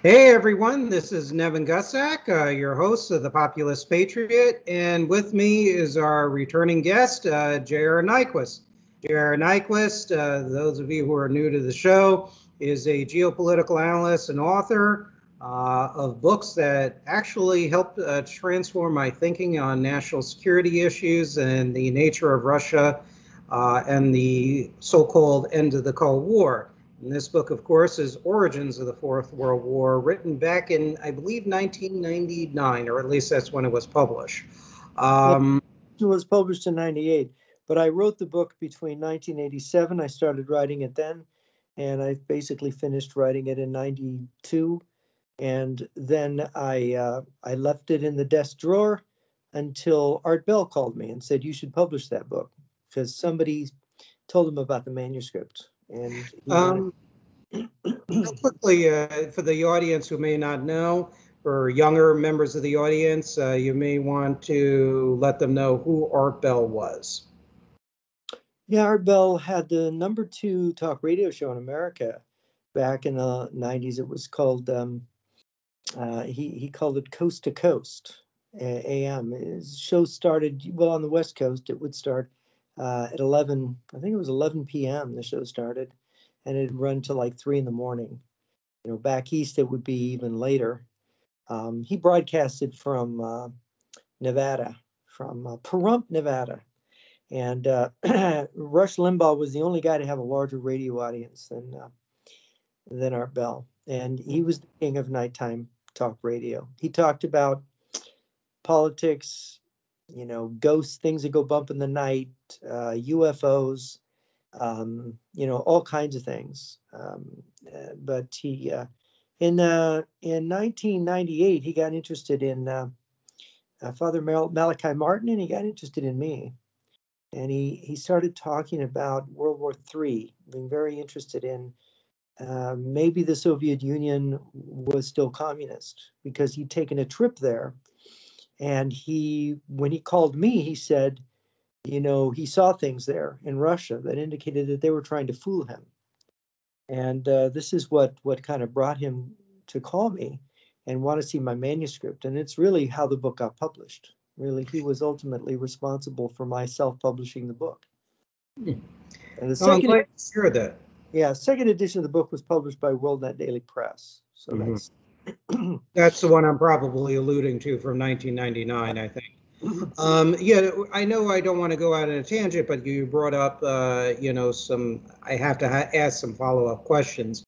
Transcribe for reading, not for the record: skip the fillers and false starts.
Hey everyone, this is Nevin Gusak, your host of the Populist Patriot, and with me is our returning guest, J.R. Nyquist. J.R. Nyquist, those of you who are new to the show, is a geopolitical analyst and author of books that actually helped transform my thinking on national security issues and the nature of Russia and the so-called end of the Cold War. And this book, of course, is Origins of the Fourth World War, written back in, I believe, 1999, or at least that's when it was published. It was published in 98, but I wrote the book between 1987. I started writing it then, and I basically finished writing it in 92. And then I left it in the desk drawer until Art Bell called me and said, you should publish that book, because somebody told him about the manuscript. And Real quickly, for the audience who may not know, for younger members of the audience, you may want to let them know who Art Bell was. Yeah, Art Bell had the #2 talk radio show in America back in the 90s. It was called, he called it Coast to Coast AM. His show started, well, on the West Coast. It would start at 11, I think it was 11 p.m. the show started, and it'd run till like 3 in the morning. You know, back east, it would be even later. He broadcasted from Nevada, from Pahrump, Nevada. And Rush Limbaugh was the only guy to have a larger radio audience than Art Bell. And he was the king of nighttime talk radio. He talked about politics, you know, ghosts, things that go bump in the night, UFOs, you know, all kinds of things. But he, in 1998, he got interested in Father Malachi Martin, and he got interested in me. And he started talking about World War III, being very interested in maybe the Soviet Union was still communist, because he'd taken a trip there. And when he called me, he said, you know, he saw things there in Russia that indicated that they were trying to fool him. And this is what kind of brought him to call me and want to see my manuscript. And it's really how the book got published. Really, he was ultimately responsible for my self-publishing the book. And the second, I'm glad to hear that. Yeah, second edition of the book was published by WorldNet Daily Press. So that's the one I'm probably alluding to, from 1999, I think. Yeah, I know I don't want to go out on a tangent, but you brought up, you know, I have to ask some follow-up questions.